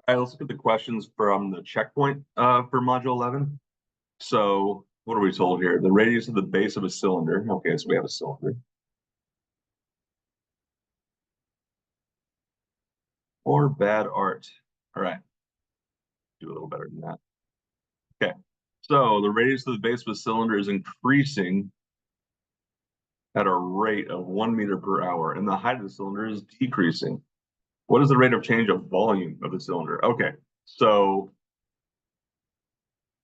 All right, let's look at the questions from the checkpoint for module 11. So what are we told here? The radius of the base of a cylinder. Okay, so we have a cylinder. Or bad art. All right, do a little better than that. Okay, so the radius of the base of a cylinder is increasing at a rate of 1 meter per hour, and the height of the cylinder is decreasing. What is the rate of change of volume of the cylinder? Okay, so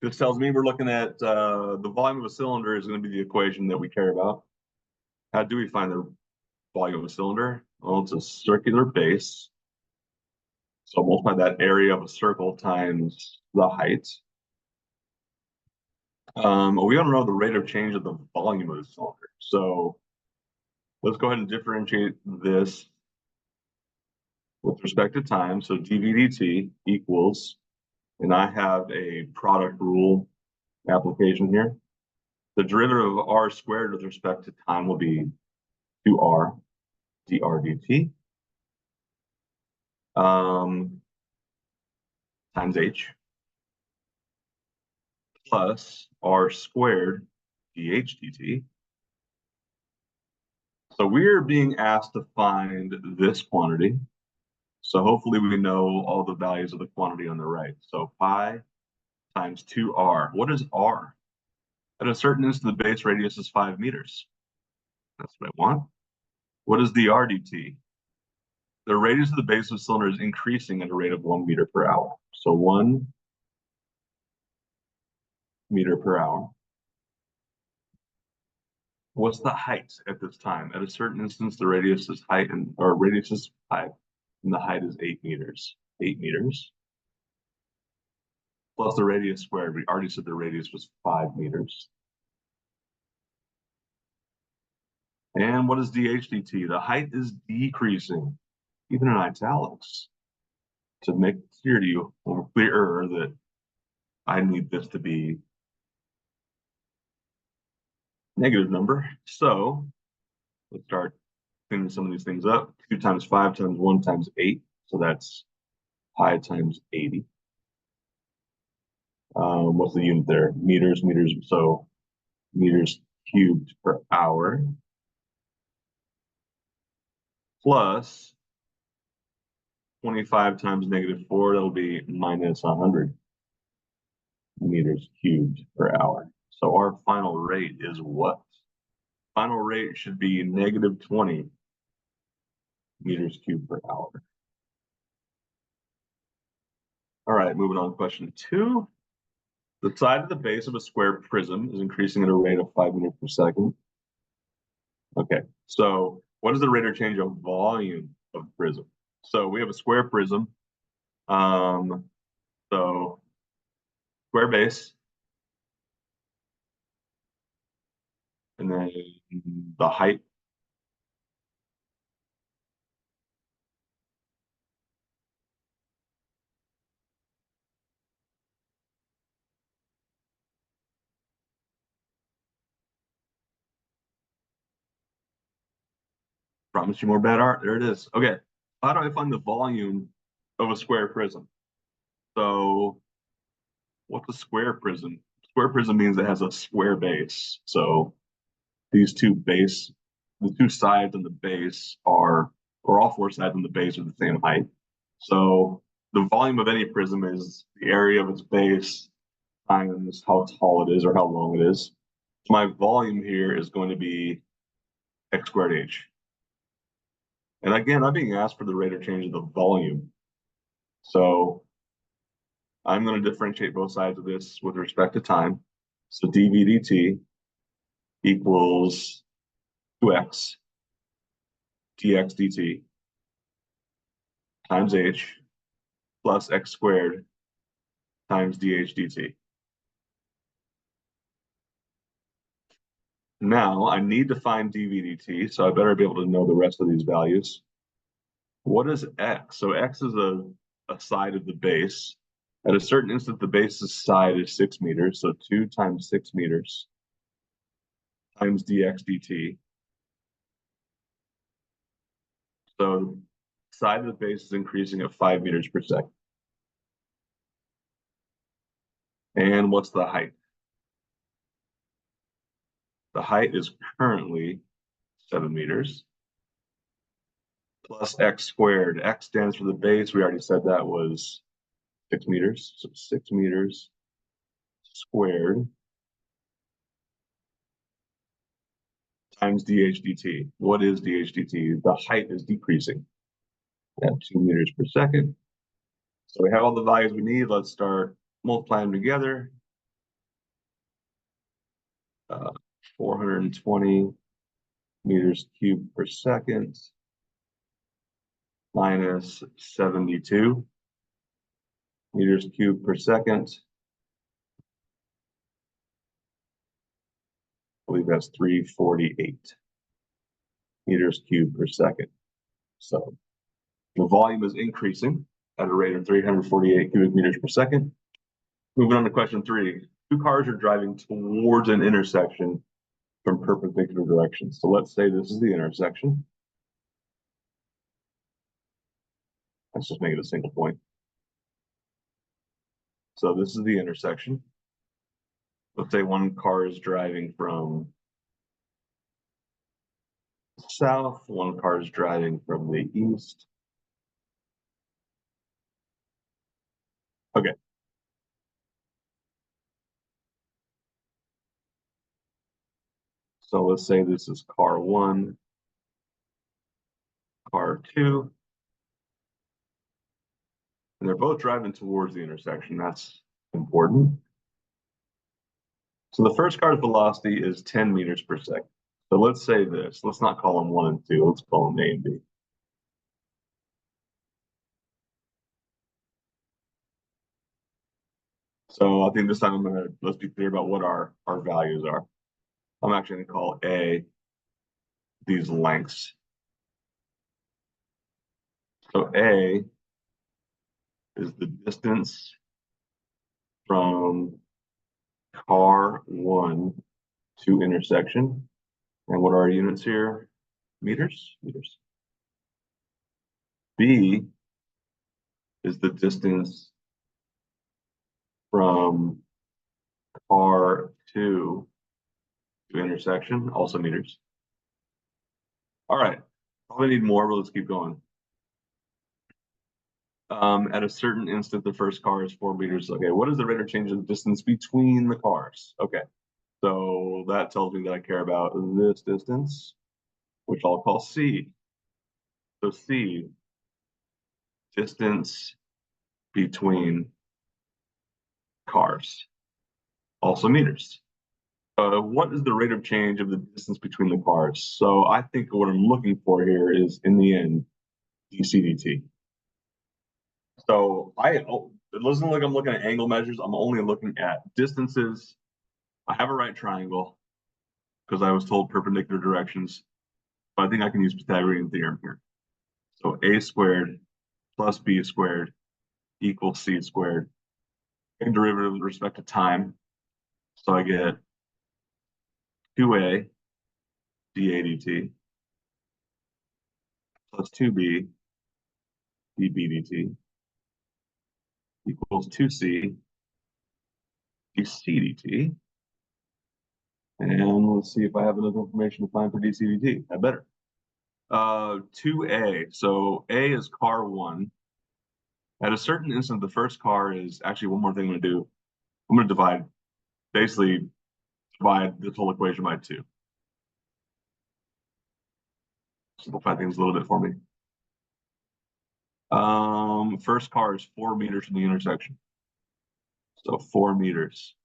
this tells me we're looking at the volume of a cylinder is going to be the equation that we care about. How do we find the volume of a cylinder? Well, it's a circular base. So multiply that area of a circle times the height. We want to know the rate of change of the volume of the cylinder. So let's go ahead and differentiate this with respect to time. So dV dt equals, and I have a product rule application here. The derivative of r squared with respect to time will be 2r dr dt times h plus r squared dh dt. So we're being asked to find this quantity. So hopefully we know all the values of the quantity on the right. So pi times 2r. What is r? At a certain instant, the base radius is 5 meters. That's what I want. What is the r dt? The radius of the base of the cylinder is increasing at a rate of 1 meter per hour. So 1 meter per hour. What's the height at this time? At a certain instance, the radius is height or radius is 5, and the height is 8 meters. 8 meters. Plus the radius squared. We already said the radius was 5 meters. And what is dH dt? The height is decreasing, even in italics, to make it clear to you, or clearer, that I need this to be negative number. So let's start cleaning some of these things up. 2 times 5 times 1 times 8. So that's pi times 80. What's the unit there? Meters. So meters cubed per hour plus 25 times -4. That'll be minus 100 meters cubed per hour. So our final rate is what? Final rate should be -20 meters cubed per hour. All right, moving on to question 2. The side of the base of a square prism is increasing at a rate of 5 meters per second. Okay, so what is the rate of change of volume of prism? So we have a square prism. So square base, and then the height. Promise you more bad art. There it is. Okay, how do I find the volume of a square prism? So what's a square prism? Square prism means it has a square base. So these two the two sides and the base are, or all four sides and the base are the same height. So the volume of any prism is the area of its base times how tall it is or how long it is. My volume here is going to be x squared h. And again, I'm being asked for the rate of change of the volume. So I'm going to differentiate both sides of this with respect to time. So dV dt equals 2x dx dt times h plus x squared times dH dt. Now I need to find dV dt, so I better be able to know the rest of these values. What is x? So x is a side of the base. At a certain instant, the base's side is 6 meters, so 2 times 6 meters times dx dt. So side of the base is increasing at 5 meters per second. And what's the height? The height is currently 7 meters plus x squared. X stands for the base. We already said that was 6 meters. So 6 meters squared times dH/dt. What is dH/dt? The height is decreasing at 2 meters per second. So we have all the values we need. Let's start multiplying them together. 420 meters cubed per second minus 72 meters cubed per second. I believe that's 348 meters cubed per second. So the volume is increasing at a rate of 348 cubic meters per second. Moving on to question 3. Two cars are driving towards an intersection from perpendicular directions. So let's say this is the intersection. Let's just make it a single point. So this is the intersection. Let's say one car is driving from south, one car is driving from the east. Okay. So let's say this is car 1, car 2, and they're both driving towards the intersection. That's important. So the first car's velocity is 10 meters per second. So let's say this. Let's not call them 1 and 2. Let's call them A and B. So I think this time let's be clear about what our values are. I'm actually going to call A these lengths. So A is the distance from car 1 to intersection. And what are our units here? Meters? Meters. B is the distance from car 2 to intersection, also meters. All right, probably need more, but let's keep going. At a certain instant, the first car is 4 meters. Okay, what is the rate of change of the distance between the cars? Okay, so that tells me that I care about this distance, which I'll call C. So C, distance between cars, also meters. What is the rate of change of the distance between the cars? So I think what I'm looking for here is, in the end, dc/dt. So it doesn't look like I'm looking at angle measures. I'm only looking at distances. I have a right triangle because I was told perpendicular directions, but I think I can use Pythagorean theorem here. So a squared plus b squared equals c squared. And derivative with respect to time. So I get 2a dA/dt plus 2b dB/dt equals 2c dC/dt. And let's see if I have enough information to find for dC/dt. I better. 2a. So A is car 1. At a certain instant, the first car is actually one more thing I'm going to do. I'm going to basically divide this whole equation by 2. Simplify things a little bit for me. First car is 4 meters from the intersection. So 4 meters.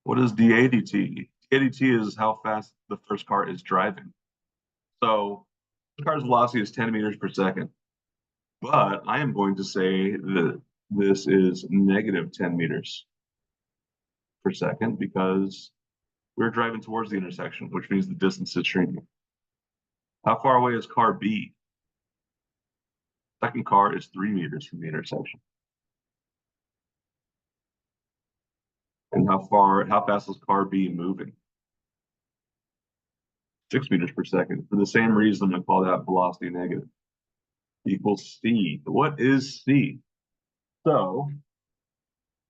What is dA/dt? dA/dt is how fast the first car is driving. So the car's velocity is 10 meters per second. But I am going to say that this is negative 10 meters per second because we're driving towards the intersection, which means the distance is shrinking. How far away is car B? Second car is 3 meters from the intersection. And how fast is car B moving? 6 meters per second. For the same reason, I'm going to call that velocity negative. Equals C. What is C? So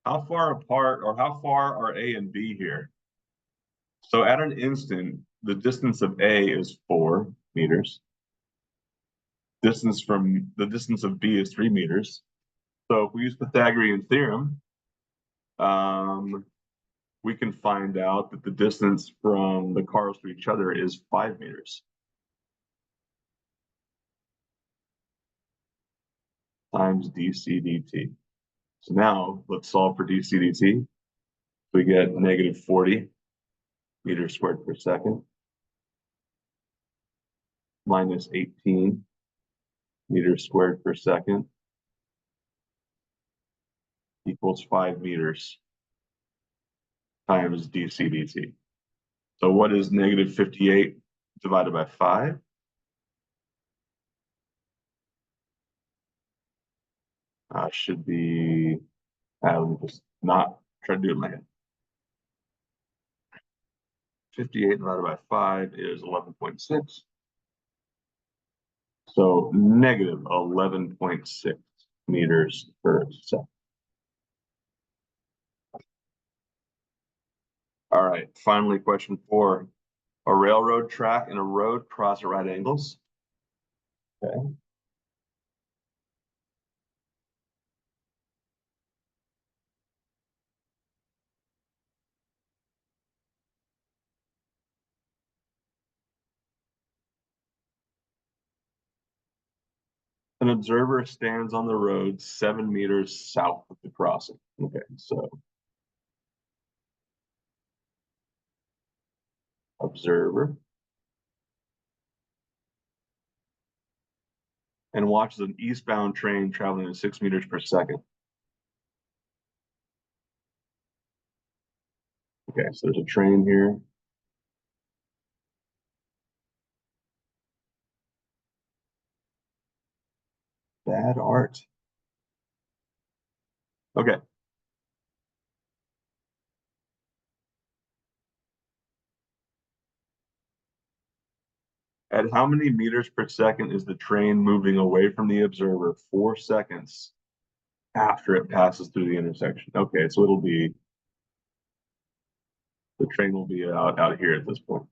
How far apart or how far are A and B here? So at an instant, the distance of A is 4 meters. The distance of B is 3 meters. So if we use Pythagorean theorem, we can find out that the distance from the cars to each other is 5 meters. Times dc dt. So now let's solve for dc dt. We get negative 40 meters squared per second minus 18 meters squared per second equals 5 meters times dc dt. So what is negative 58 divided by 5? Should be, let me just not try to do it in my head. 58 divided by 5 is 11.6. So negative 11.6 meters per second. All right, finally, question 4. A railroad track and a road cross at right angles. Okay. An observer stands on the road 7 meters south of the crossing. Okay, so observer and watches an eastbound train traveling at 6 meters per second. Okay, so there's a train here. Bad art. Okay. At how many meters per second is the train moving away from the observer 4 seconds after it passes through the intersection? Okay, so the train will be out here at this point.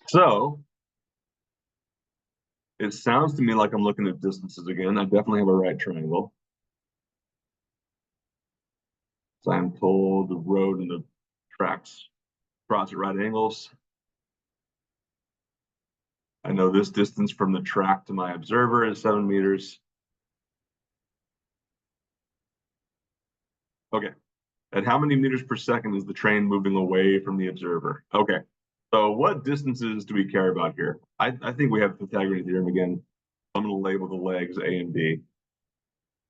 So it sounds to me like I'm looking at distances again. I definitely have a right triangle. So I'm told the road and the tracks cross at right angles. I know this distance from the track to my observer is 7 meters. Okay. At how many meters per second is the train moving away from the observer? Okay. So what distances do we care about here? I think we have Pythagorean theorem again. I'm going to label the legs A and B,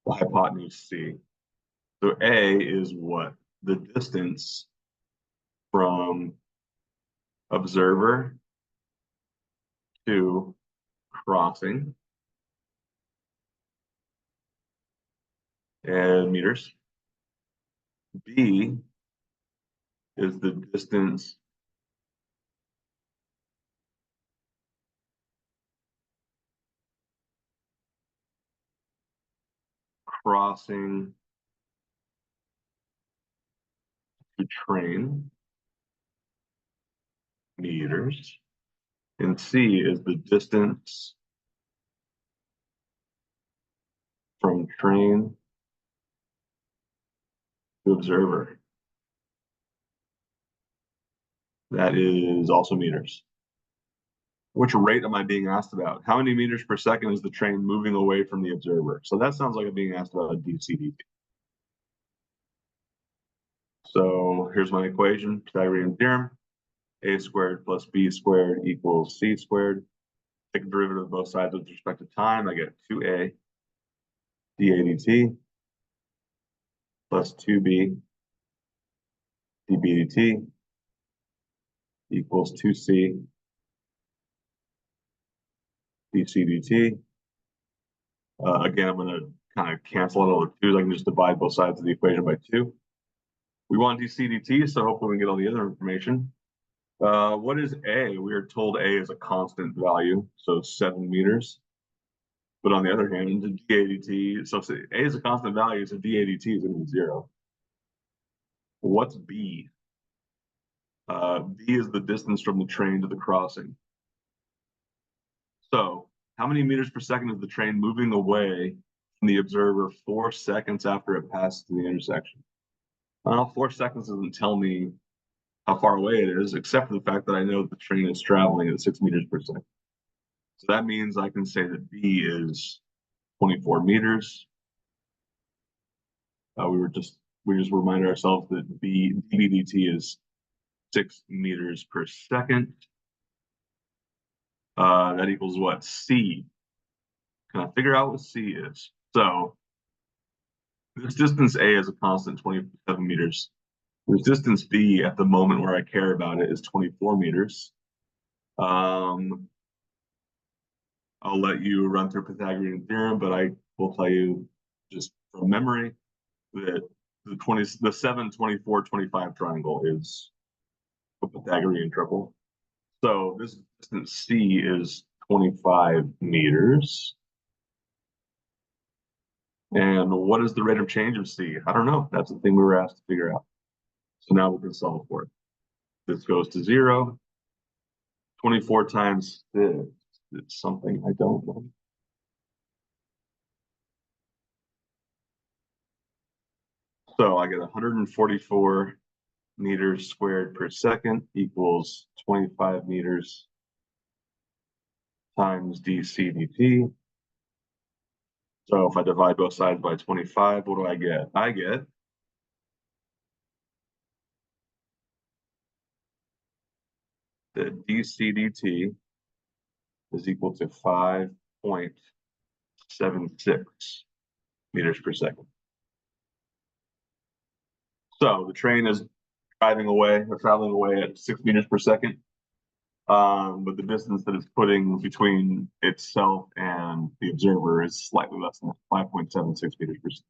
the hypotenuse C. So A is what? The distance from observer to crossing and meters. B is the distance crossing to train, meters. And C is the distance from train to observer. That is also meters. Which rate am I being asked about? How many meters per second is the train moving away from the observer? So that sounds like I'm being asked about a dc/dt. So here's my equation, Pythagorean theorem. A squared plus B squared equals C squared. Take the derivative of both sides with respect to time. I get 2A dA dt plus 2B dB dt equals 2C dc dt. Again, I'm going to kind of cancel out all the twos. I can just divide both sides of the equation by 2. We want dc dt, so hopefully we can get all the other information. What is A? We are told A is a constant value, so 7 meters. But on the other hand, the d/dt, so say a is a constant value, so d/dt is going to be 0. What's b? B is the distance from the train to the crossing. So how many meters per second is the train moving away from the observer 4 seconds after it passes the intersection? Well, 4 seconds doesn't tell me how far away it is, except for the fact that I know the train is traveling at 6 meters per second. So that means I can say that B is 24 meters. We just reminded ourselves that dB/dt is 6 meters per second. That equals what? C. Can I figure out what C is? So this distance A is a constant 27 meters. This distance B at the moment where I care about it is 24 meters. I'll let you run through Pythagorean theorem, but I will tell you just from memory that the 7, 24, 25 triangle is a Pythagorean triple. So this distance C is 25 meters. And what is the rate of change of C? I don't know. That's the thing we were asked to figure out. So now we can solve for it. This goes to 0. 24 times this is something I don't know. So I get 144 meters squared per second equals 25 meters times dc/dt. So if I divide both sides by 25, what do I get? I get that dc/dt is equal to 5.76 meters per second. So the train is driving away or traveling away at 6 meters per second. But the distance that it's putting between itself and the observer is slightly less than 5.76 meters per second.